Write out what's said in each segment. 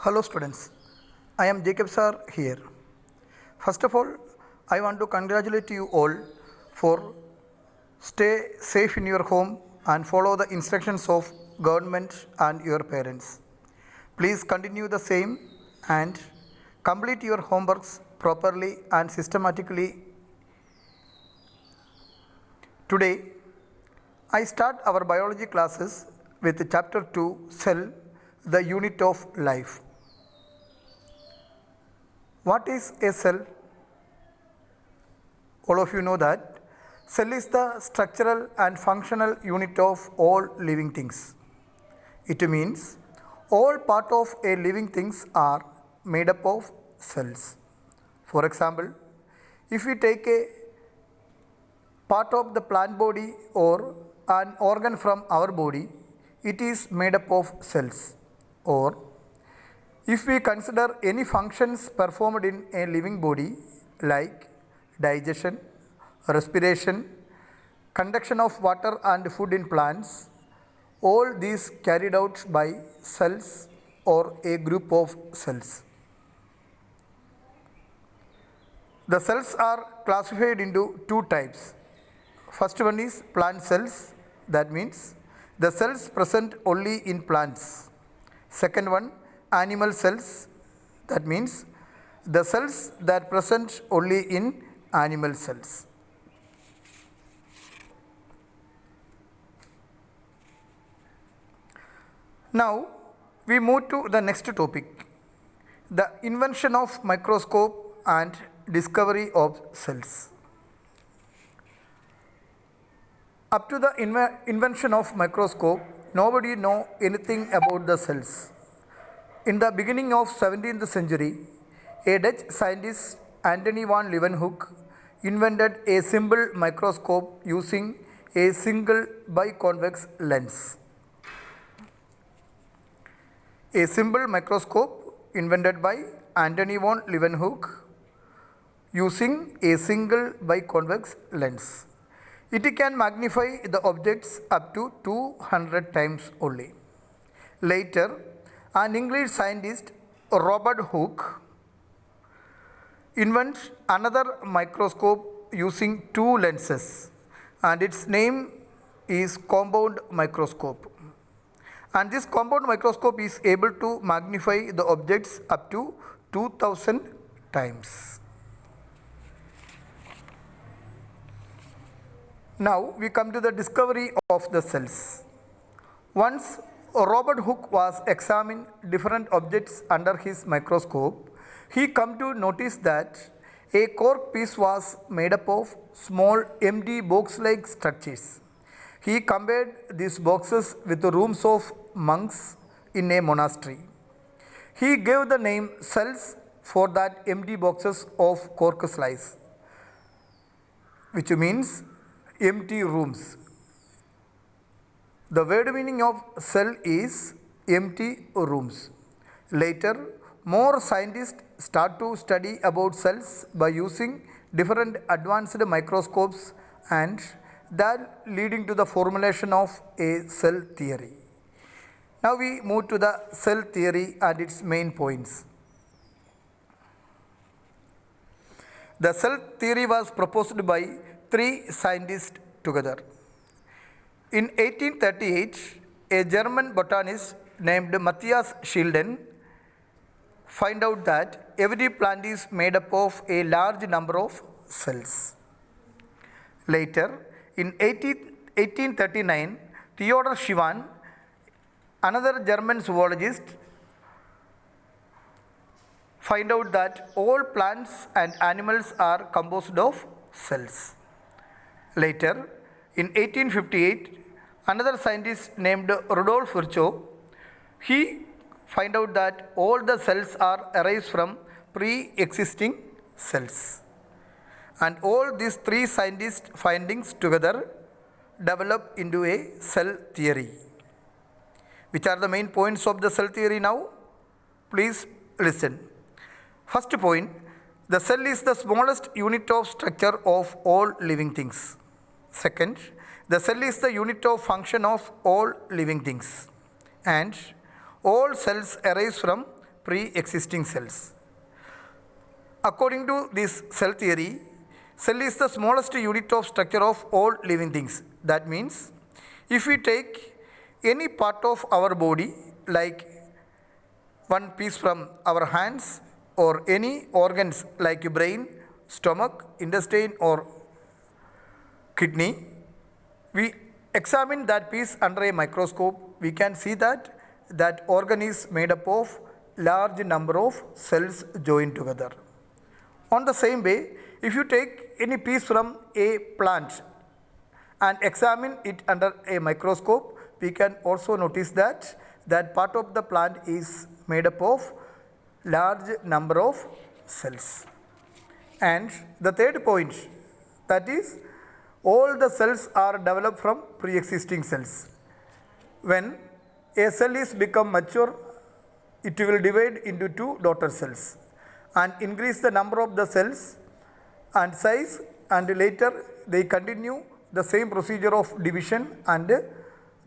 Hello students, I am Jacob sir here. First of all, I want to congratulate you all for stay safe in your home and follow the instructions of government and your parents. Please continue the same and complete your homeworks properly and systematically. Today, I start our biology classes with chapter 2 Cell, the unit of life. What is a cell? All of you know that cell is the structural and functional unit of all living things. It means all part of a living things are made up of cells. For example, if we take a part of the plant body or an organ from our body, it is made up of cells. Or if we consider any functions performed in a living body like digestion, respiration, conduction of water and food in plants, all these carried out by cells or a group of cells. The cells are classified into two types. First one is plant cells, that means the cells present only in plants. Second one, animal cells, that means the cells that present only in animal cells. Now we move to the next topic, the invention of microscope and discovery of cells. Up to the invention of microscope, nobody know anything about the cells. In the beginning of 17th century, a Dutch scientist Antony van Leeuwenhoek invented a simple microscope using a single biconvex lens. A simple microscope invented by Antony van Leeuwenhoek using a single biconvex lens. It can magnify the objects up to 200 times only. Later, an English scientist, Robert Hooke, invents another microscope using two lenses, and its name is compound microscope. And this compound microscope is able to magnify the objects up to 2000 times. Now we come to the discovery of the cells. Once Robert Hooke was examining different objects under his microscope, he come to notice that a cork piece was made up of small empty box-like structures. He compared these boxes with the rooms of monks in a monastery. He gave the name cells for that empty boxes of cork slice, which means empty rooms. The word meaning of cell is empty rooms. Later, more scientists start to study about cells by using different advanced microscopes, and that leading to the formulation of a cell theory. Now we move to the cell theory and its main points. The cell theory was proposed by three scientists together. In 1838, a German botanist named Matthias Schilden found out that every plant is made up of a large number of cells. Later, in 1839, Theodor Schwann, another German zoologist, found out that all plants and animals are composed of cells. Later, in 1858, another scientist named Rudolf Virchow, he found out that all the cells are arise from pre-existing cells. And all these three scientists' findings together develop into a cell theory. Which are the main points of the cell theory now? Please listen. First point, the cell is the smallest unit of structure of all living things. Second, the cell is the unit of function of all living things. And all cells arise from pre-existing cells. According to this cell theory, cell is the smallest unit of structure of all living things. That means if we take any part of our body, like one piece from our hands, or any organs like brain, stomach, intestine, or kidney, we examine that piece under a microscope, we can see that that organ is made up of large number of cells joined together. On the same way, if you take any piece from a plant and examine it under a microscope, we can also notice that that part of the plant is made up of large number of cells. And the third point, that is, all the cells are developed from pre-existing cells. When a cell is become mature, it will divide into two daughter cells and increase the number of the cells and size, and later they continue the same procedure of division, and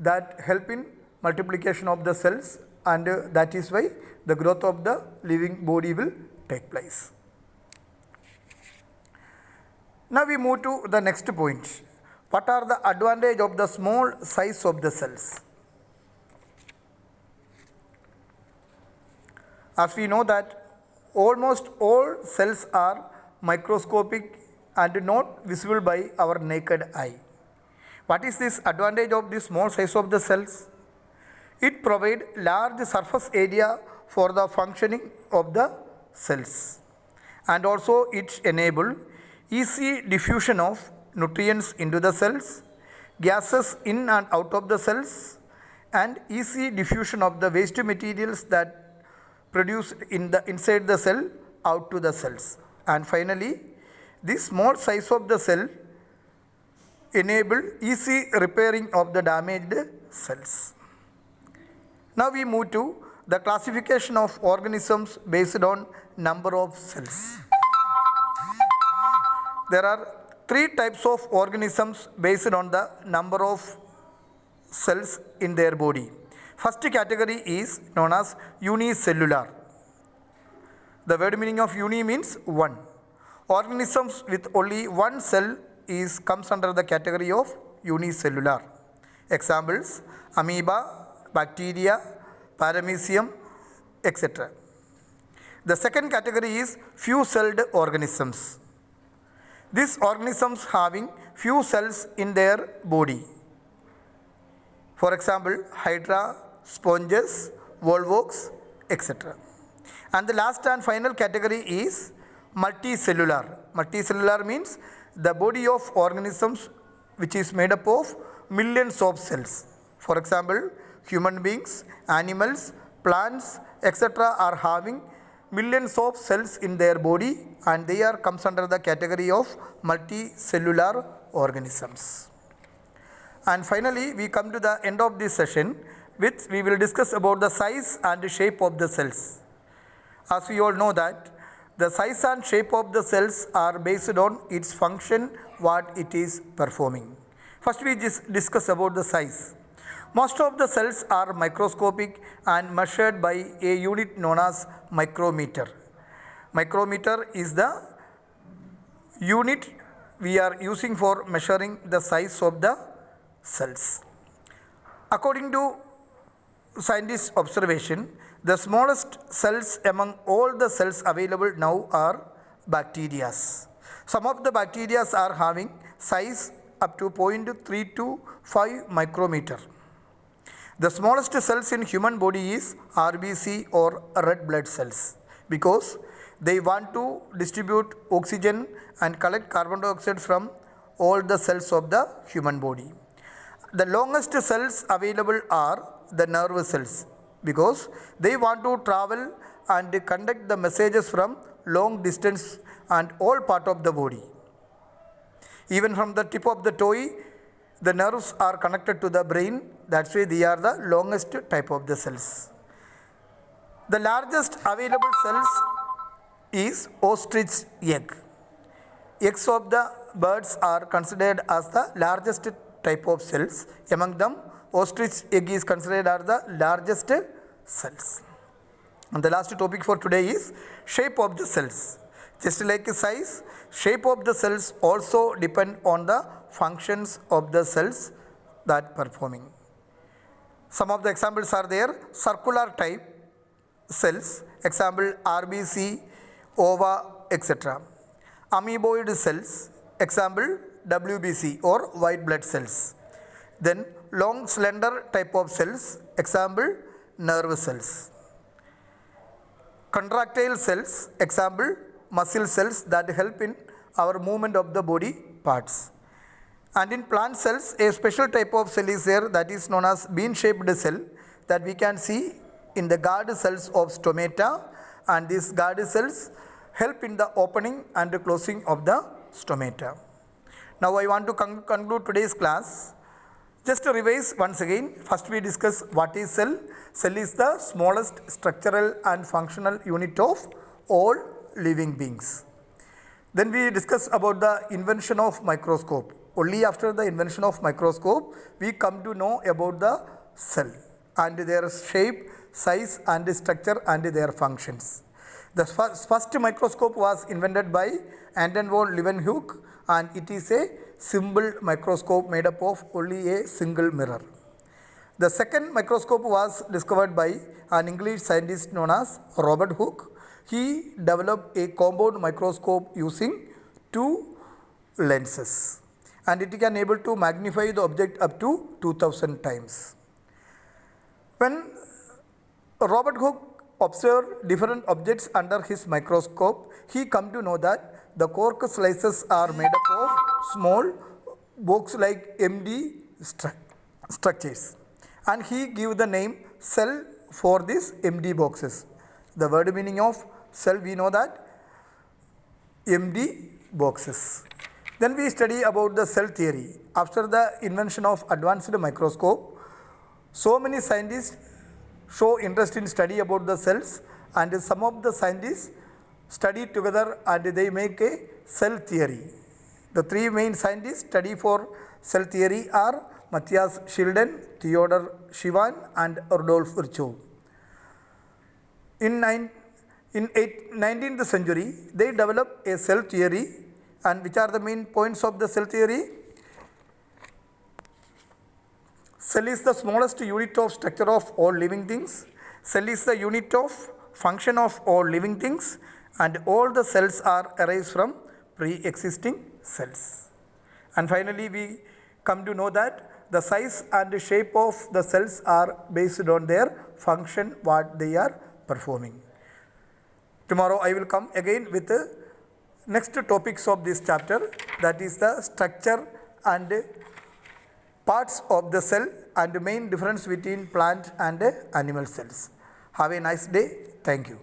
that help in multiplication of the cells, and that is why the growth of the living body will take place. Now we move to the next point. What are the advantage of the small size of the cells? As we know that almost all cells are microscopic and not visible by our naked eye. What is this advantage of the small size of the cells? It provides large surface area for the functioning of the cells, and also it enables easy diffusion of nutrients into the cells, gases in and out of the cells, and easy diffusion of the waste materials that produced inside the cell out to the cells. And finally, this small size of the cell enable easy repairing of the damaged cells. Now we move to the classification of organisms based on number of cells. There are three types of organisms based on the number of cells in their body. First category is known as unicellular. The word meaning of uni means one. Organisms with only one cell comes under the category of unicellular. Examples: amoeba, bacteria, paramecium, etc. The second category is few-celled organisms. These organisms having few cells in their body. For example, hydra, sponges, volvox, etc. And the last and final category is multicellular. Multicellular means the body of organisms which is made up of millions of cells. For example, human beings, animals, plants, etc. are having millions of cells in their body, and they comes under the category of multicellular organisms. And finally, we come to the end of this session, which we will discuss about the size and shape of the cells. As we all know that the size and shape of the cells are based on its function, what it is performing. First we just discuss about the size. Most of the cells are microscopic and measured by a unit known as micrometer. Micrometer is the unit we are using for measuring the size of the cells. According to scientists' observation, the smallest cells among all the cells available now are bacteria. Some of the bacteria are having size up to 0.3 to 5 micrometer. The smallest cells in human body is RBC or red blood cells, because they want to distribute oxygen and collect carbon dioxide from all the cells of the human body. The longest cells available are the nerve cells, because they want to travel and conduct the messages from long distance and all part of the body. Even from the tip of the toe, the nerves are connected to the brain. That's why they are the longest type of the cells. The largest available cells is ostrich egg. Eggs of the birds are considered as the largest type of cells. Among them, ostrich egg is considered as the largest cells. And the last topic for today is shape of the cells. Just like size, shape of the cells also depend on the functions of the cells that performing. Some of the examples are there. Circular type cells, example RBC, ova, etc. Amoeboid cells, example WBC or white blood cells. Then long slender type of cells, example nerve cells. Contractile cells, example muscle cells that help in our movement of the body parts. And in plant cells, a special type of cell is there that is known as bean-shaped cell that we can see in the guard cells of stomata, and these guard cells help in the opening and the closing of the stomata. Now I want to conclude today's class. Just to revise once again, first we discuss what is cell. Cell is the smallest structural and functional unit of all living beings. Then we discuss about the invention of microscope. Only after the invention of microscope, we come to know about the cell and their shape, size and structure and their functions. The first microscope was invented by Anton von Leeuwenhoek, and it is a simple microscope made up of only a single mirror. The second microscope was discovered by an English scientist known as Robert Hooke. He developed a compound microscope using two lenses, and it can able to magnify the object up to 2000 times. When Robert Hooke observed different objects under his microscope, he come to know that the cork slices are made up of small box-like empty structures, and he give the name cell for these empty boxes. The word meaning of cell, we know that empty boxes. Then we study about the cell theory. After the invention of advanced microscope, so many scientists show interest in study about the cells, and some of the scientists study together and they make a cell theory. The three main scientists study for cell theory are Matthias Schilden, Theodor Schwann and Rudolf Virchow. In 19th century, they developed a cell theory, and which are the main points of the cell theory? Cell is the smallest unit of structure of all living things. Cell is the unit of function of all living things, and all the cells are arise from pre-existing cells. And finally, we come to know that the size and the shape of the cells are based on their function, what they are performing. Tomorrow I will come again with the next topics of this chapter, that is the structure and parts of the cell and the main difference between plant and animal cells. Have a nice day. Thank you.